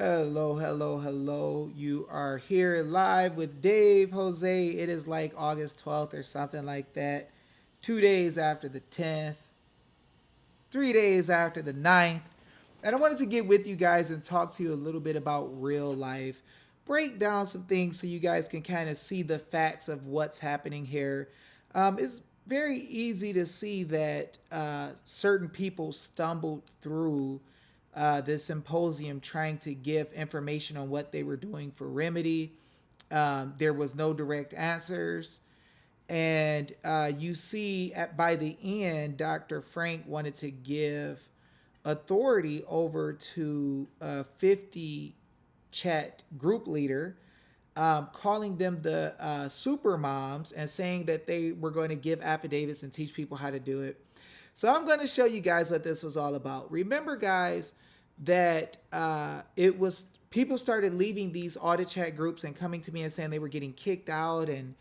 Hello, hello, hello. You are here live with Dave Jose. It is like August 12th or something like that. 2 days after the 10th, 3 days after the 9th. And I wanted to get with you guys and talk to you a little bit about real life. Break down some things so you guys can kind of see the facts of what's happening here. It's very easy to see that certain people stumbled through this symposium trying to give information on what they were doing for remedy. There was no direct answers. And you see by the end, Dr. Frank wanted to give authority over to a 50 chat group leader, calling them the super moms and saying that they were going to give affidavits and teach people how to do it. So I'm going to show you guys what this was all about. Remember, guys, that it was people started leaving these audit chat groups and coming to me and saying they were getting kicked out and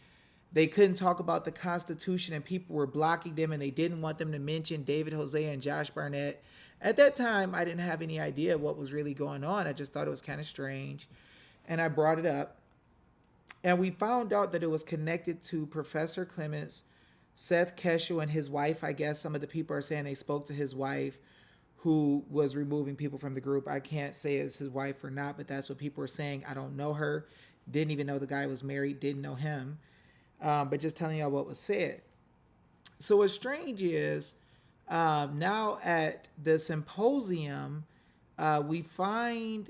they couldn't talk about the Constitution and people were blocking them and they didn't want them to mention David Jose and Josh Barnett. At that time, I didn't have any idea what was really going on. I just thought it was kind of strange. And I brought it up. And we found out that it was connected to Professor Clements, Seth Keshel, and his wife. I guess some of the people are saying they spoke to his wife who was removing people from the group. I can't say it's his wife or not, but that's what people were saying. I don't know her. Didn't even know the guy was married. Didn't know him. But just telling y'all what was said. So what's strange is now at the symposium, we find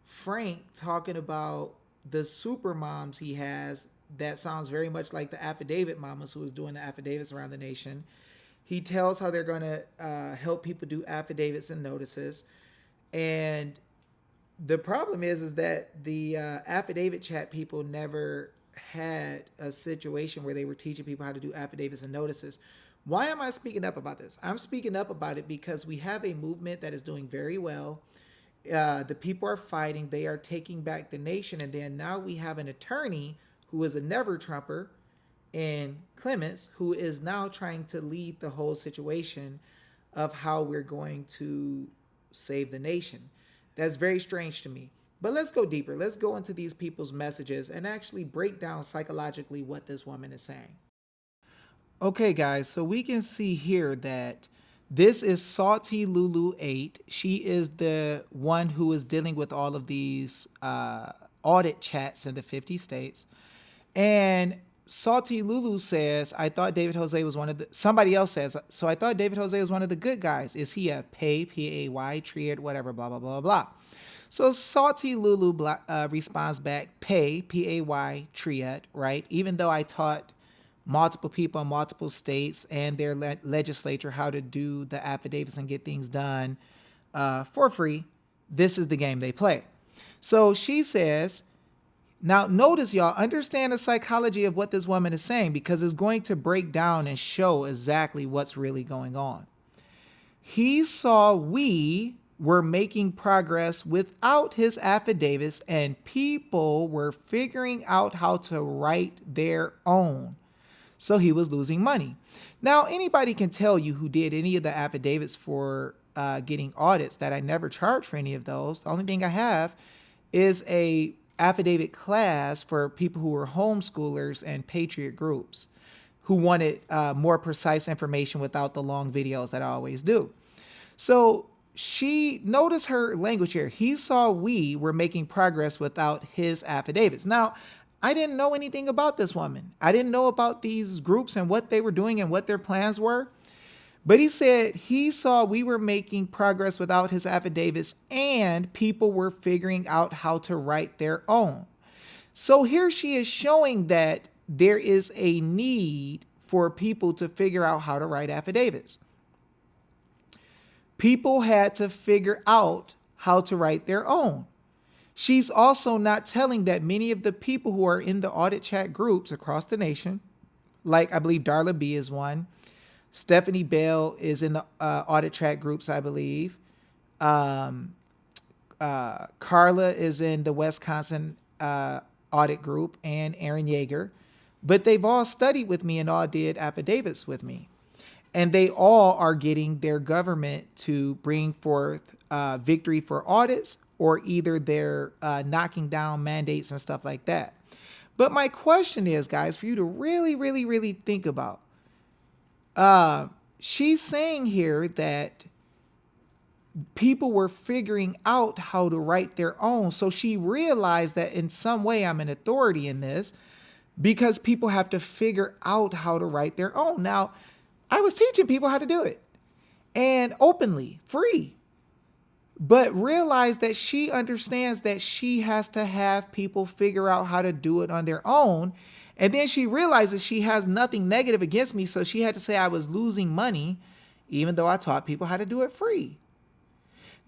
Frank talking about the super moms he has. That sounds very much like the Affidavit Mamas who is doing the affidavits around the nation. He tells how they're going to help people do affidavits and notices. And the problem is that the affidavit chat people never had a situation where they were teaching people how to do affidavits and notices. Why am I speaking up about this? I'm speaking up about it because we have a movement that is doing very well. The people are fighting. They are taking back the nation. And then now we have an attorney who is a never Trumper in Clements who is now trying to lead the whole situation of how we're going to save the nation. That's very strange to me. But let's go deeper. Let's go into these people's messages and actually break down psychologically what this woman is saying. Okay, guys, so we can see here that this is Salty Lulu 8. She is the one who is dealing with all of these audit chats in the 50 states. And Salty Lulu says, I thought David Jose was one of the, somebody else says, so I thought David Jose was one of the good guys. Is he a pay, P-A-Y, triad, whatever, blah, blah, blah, blah. So Salty Lulu responds back, pay, P-A-Y, triad, right? Even though I taught multiple people in multiple states and their legislature how to do the affidavits and get things done for free, this is the game they play. So she says, now notice, y'all, understand the psychology of what this woman is saying because it's going to break down and show exactly what's really going on. He saw we were making progress without his affidavits and people were figuring out how to write their own. So he was losing money. Now, anybody can tell you who did any of the affidavits for getting audits that I never charged for any of those. The only thing I have is a affidavit class for people who were homeschoolers and patriot groups who wanted more precise information without the long videos that I always do. So she noticed her language here. He saw we were making progress without his affidavits. Now, I didn't know anything about this woman. I didn't know about these groups and what they were doing and what their plans were. But he said he saw we were making progress without his affidavits and people were figuring out how to write their own. So here she is showing that there is a need for people to figure out how to write affidavits. People had to figure out how to write their own. She's also not telling that many of the people who are in the audit chat groups across the nation, like I believe Darla B is one, Stephanie Bell is in the audit chat groups, I believe. Carla is in the Wisconsin audit group and Aaron Yeager, but they've all studied with me and all did affidavits with me. And they all are getting their government to bring forth victory for audits or either they're knocking down mandates and stuff like that. But my question is, guys, for you to really, really, really think about, she's saying here that people were figuring out how to write their own. So she realized that in some way I'm an authority in this because people have to figure out how to write their own. Now, I was teaching people how to do it and openly, free, but realized that she understands that she has to have people figure out how to do it on their own. And then she realizes she has nothing negative against me. So she had to say I was losing money, even though I taught people how to do it free.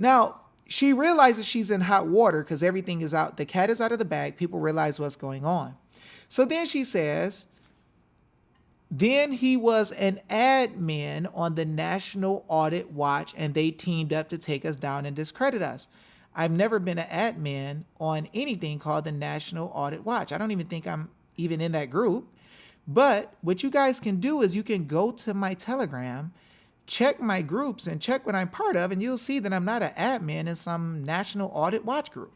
Now, she realizes she's in hot water because everything is out. The cat is out of the bag. People realize what's going on. So then she says, then he was an admin on the National Audit Watch and they teamed up to take us down and discredit us. I've never been an admin on anything called the National Audit Watch. I don't even think I'm even in that group. But what you guys can do is you can go to my Telegram, check my groups and check what I'm part of, and you'll see that I'm not an admin in some National Audit Watch group.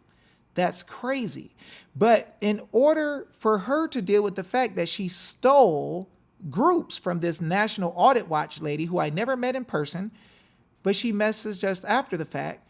That's crazy. But in order for her to deal with the fact that she stole groups from this National Audit Watch lady who I never met in person, but she messaged us after the fact,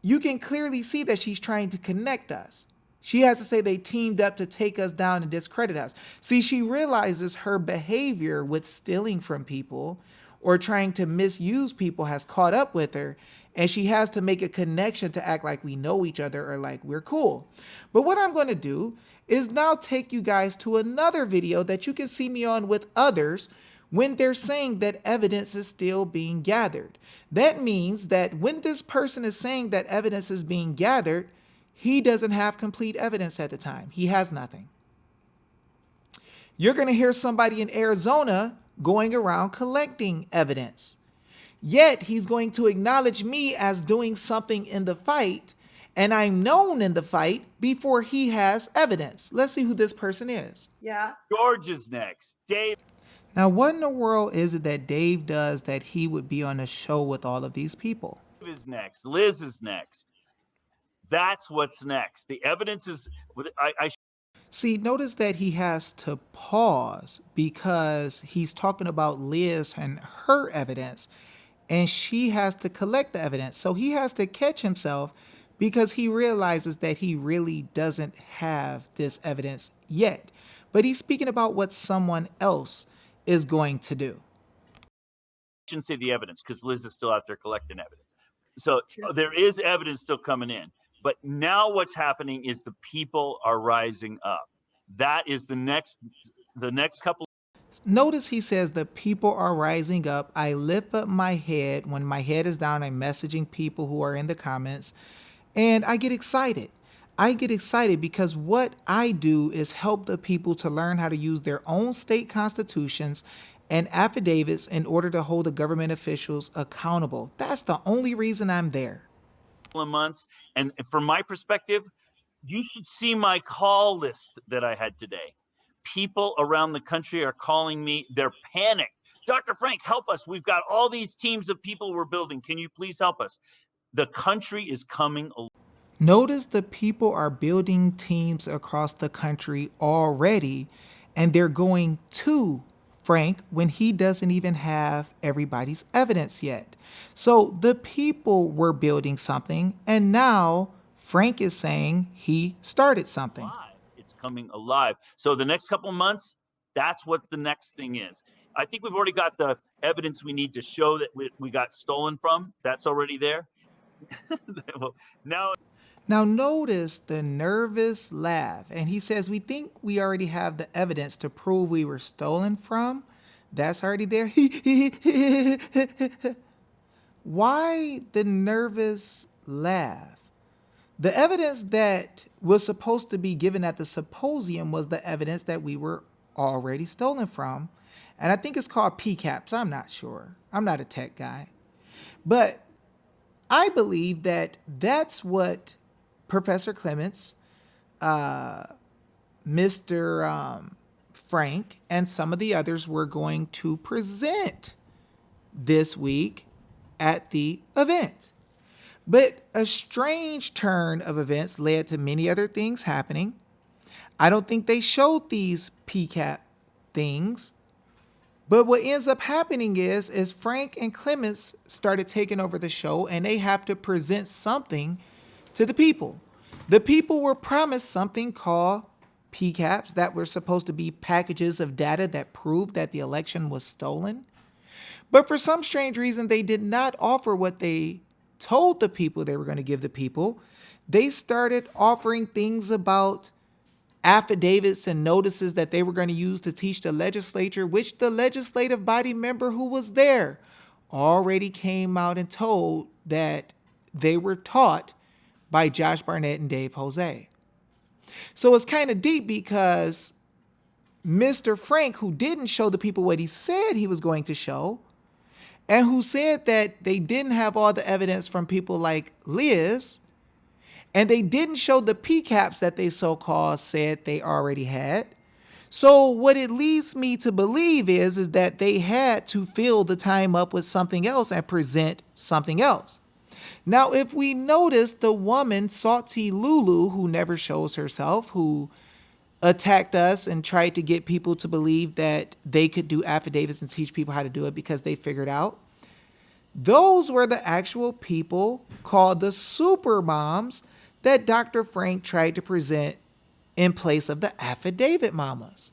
you can clearly see that she's trying to connect us. She has to say they teamed up to take us down and discredit us. See, she realizes her behavior with stealing from people or trying to misuse people has caught up with her, and she has to make a connection to act like we know each other or like we're cool. But what I'm going to do is now take you guys to another video that you can see me on with others when they're saying that evidence is still being gathered. That means that when this person is saying that evidence is being gathered, he doesn't have complete evidence at the time. He has nothing. You're going to hear somebody in Arizona going around collecting evidence. Yet he's going to acknowledge me as doing something in the fight, and I'm known in the fight before he has evidence. Let's see who this person is. Yeah. George is next. Dave Now, what in the world is it that Dave does that he would be on a show with all of these people? is next. Liz is next. That's what's next. The evidence is. See, notice that he has to pause because he's talking about Liz and her evidence, and she has to collect the evidence. So he has to catch himself because he realizes that he really doesn't have this evidence yet. But he's speaking about what someone else is going to do. I shouldn't say the evidence because Liz is still out there collecting evidence. So there is evidence still coming in. But now what's happening is the people are rising up. That is the next couple. Notice he says the people are rising up. I lift up my head. When my head is down, I'm messaging people who are in the comments. And I get excited. I get excited because what I do is help the people to learn how to use their own state constitutions and affidavits in order to hold the government officials accountable. That's the only reason I'm there. Months. And from my perspective, you should see my call list that I had today. People around the country are calling me. They're panicked. Dr. Frank, help us. We've got all these teams of people we're building. Can you please help us? The country is coming along. Notice the people are building teams across the country already, and they're going to Frank when he doesn't even have everybody's evidence yet. So the people were building something, and now Frank is saying he started something. It's coming alive. So the next couple months, that's what the next thing is. I think we've already got the evidence we need to show that we got stolen from. That's already there. Now notice the nervous laugh, and he says, we think we already have the evidence to prove we were stolen from. That's already there. Why the nervous laugh? The evidence that was supposed to be given at the symposium was the evidence that we were already stolen from. And I think it's called PCAPs. I'm not sure. I'm not a tech guy. But I believe that that's what Professor Clements, Mr. Frank, and some of the others were going to present this week at the event. But a strange turn of events led to many other things happening. I don't think they showed these PCAP things. But what ends up happening is Frank and Clements started taking over the show and they have to present something to the people. The people were promised something called PCAPs that were supposed to be packages of data that proved that the election was stolen. But for some strange reason, they did not offer what they told the people they were going to give the people. They started offering things about affidavits and notices that they were going to use to teach the legislature, which the legislative body member who was there already came out and told that they were taught by Josh Barnett and Dave Jose. So it's kind of deep because Mr. Frank, who didn't show the people what he said he was going to show, and who said that they didn't have all the evidence from people like Liz, and they didn't show the PCAPs that they so-called said they already had. So what it leads me to believe is that they had to fill the time up with something else and present something else. Now, if we notice the woman, Salty Lulu, who never shows herself, who attacked us and tried to get people to believe that they could do affidavits and teach people how to do it because they figured out, those were the actual people called the super moms that Dr. Frank tried to present in place of the Affidavit Mamas.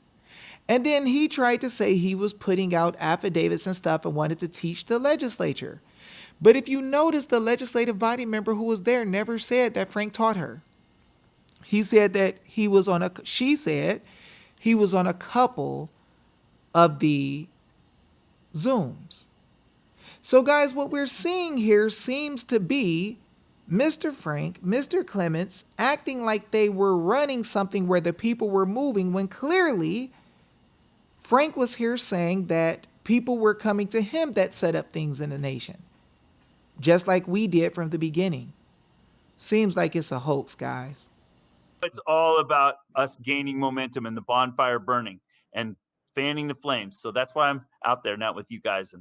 And then he tried to say he was putting out affidavits and stuff and wanted to teach the legislature. But if you notice, the legislative body member who was there never said that Frank taught her. He said that she said he was on a couple of the Zooms. So guys, what we're seeing here seems to be Mr. Frank, Mr. Clements acting like they were running something where the people were moving when clearly Frank was here saying that people were coming to him that set up things in the nation, just like we did from the beginning. Seems like it's a hoax, guys. It's all about us gaining momentum and the bonfire burning and fanning the flames. So that's why I'm out there now with you guys and